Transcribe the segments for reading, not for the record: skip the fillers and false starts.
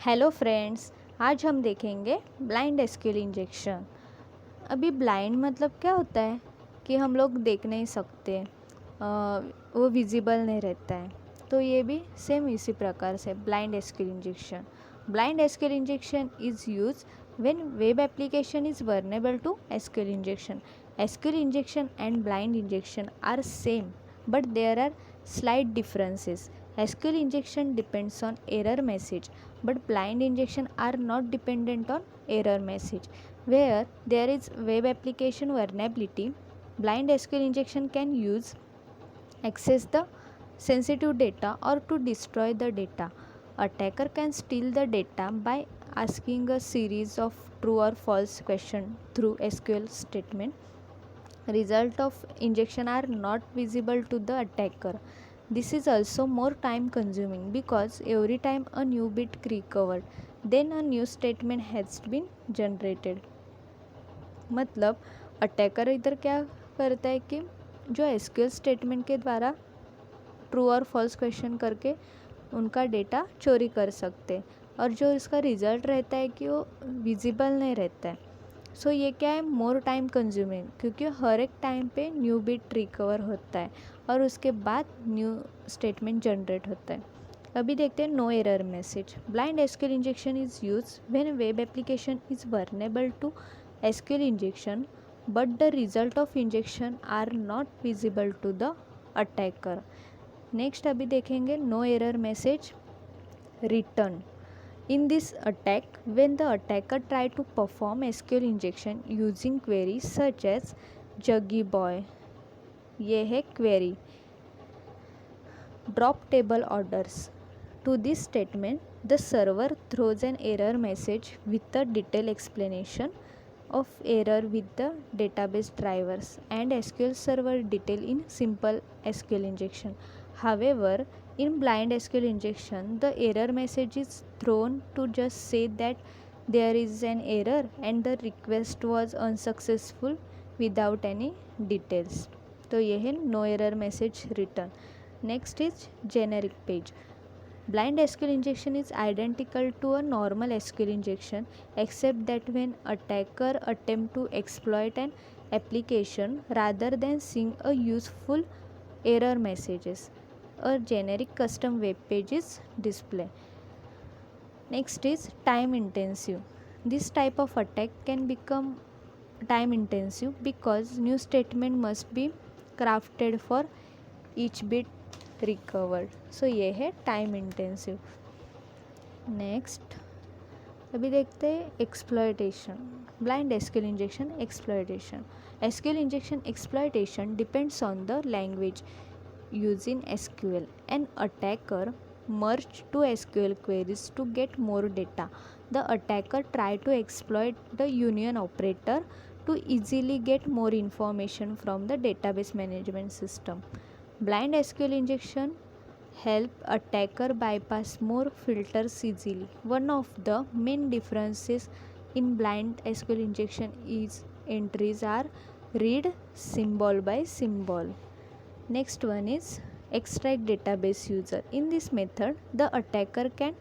Hello friends, आज हम देखेंगे ब्लाइंड एसक्यूएल इंजेक्शन। अभी ब्लाइंड मतलब क्या होता है कि हम लोग देख नहीं सकते, वो विजिबल नहीं रहता है। तो ये भी सेम इसी प्रकार से blind SQL injection. Blind SQL injection is use when web application is vulnerable to SQL injection. SQL injection and blind injection are same, but there are slight differences. SQL injection depends on error message, but blind injection are not dependent on error message. Where there is web application vulnerability, blind SQL injection can use access the sensitive data or to destroy the data. Attacker can steal the data by asking a series of true or false questions through SQL statement. Result of injection are not visible to the attacker. This is also more time consuming because every time a new bit recovered, then a new statement has been generated. मतलब attacker इधर क्या करता है कि जो SQL statement के द्वारा true और फॉल्स क्वेश्चन करके उनका डेटा चोरी कर सकते हैं, और जो इसका रिज़ल्ट रहता है कि वो विजिबल नहीं रहता है. सो ये क्या है, मोर टाइम कंज्यूमिंग, क्योंकि हर एक टाइम पे न्यू बिट रिकवर होता है और उसके बाद न्यू स्टेटमेंट जनरेट होता है. अभी देखते हैं no error message. Blind SQL injection is use when web application is vulnerable to SQL injection but the result of injection are not visible to the attacker. Next अभी देखेंगे no error message return. In this attack, when the attacker tried to perform SQL injection using queries such as Juggy Boy, ये है query, drop table orders. To this statement, the server throws an error message with a detailed explanation of error with the database drivers and SQL server detail in simple SQL injection. However, in blind SQL injection, the error message is thrown to just say that there is an error and the request was unsuccessful without any details. तो ये है no error message return. Next is generic page. Blind SQL injection is identical to a normal SQL injection except that when attacker attempt to exploit an application rather than seeing a useful error messages, a generic custom web page is displayed. Next is time intensive. This type of attack can become time intensive because new statement must be crafted for each bit recovered. So ये है time intensive. Next अभी देखते हैं exploitation. Blind SQL injection exploitation. SQL injection exploitation depends on the language used in SQL. An attacker merged two SQL queries to get more data. The attacker tried to exploit the union operator to easily get more information from the database management system. Blind SQL injection help attacker bypass more filters easily. One of the main differences in blind SQL injection is entries are read symbol by symbol. Next one is extract database user. In this method, the attacker can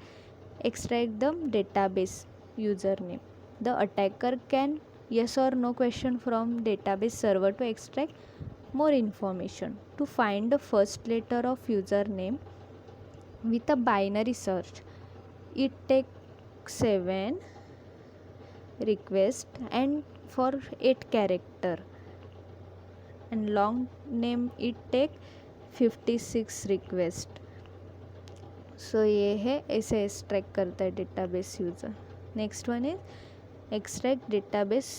extract the database username. The attacker can yes or no question from database server to extract more information. To find the first letter of username with a binary search, it takes 7 requests and for 8 character, and long name it take 56 request. सो ये है ऐसे extract करता है database user. Next one is extract database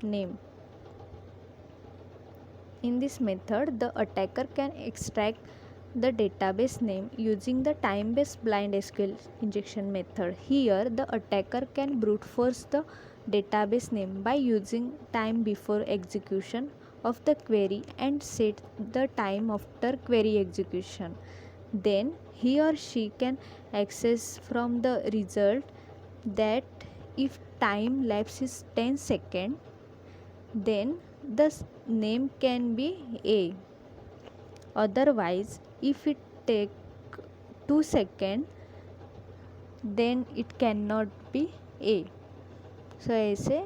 name. In this method, the attacker can extract the database name using the time-based blind SQL injection method. Here, the attacker can brute force the database name by using time before execution of the query and set the time after query execution. Then, he or she can access from the result that if time lapse is 10 seconds, then the name can be A. Otherwise, if it take 2 seconds, then it can not be a. So ऐसे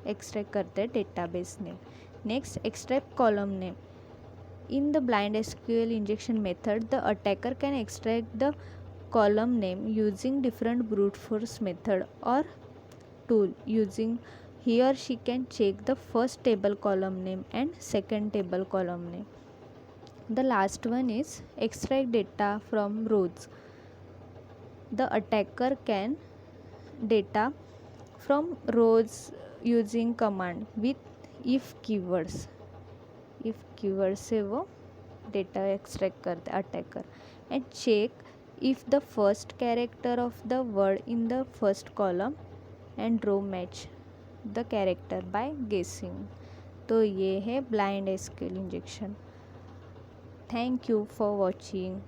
extract करते हैं database name. Next, extract column name. In the blind SQL injection method, the attacker can extract the column name using different brute force method or tool. Using, he or she can check the first table column name and second table column name. The last one is extract data from rows. The attacker can data from rows using command with if keywords. if keyword से वो data extract करते attacker, and check if the first character of the word in the first column and row match the character by guessing. तो ये है blind SQL injection. Thank you for watching.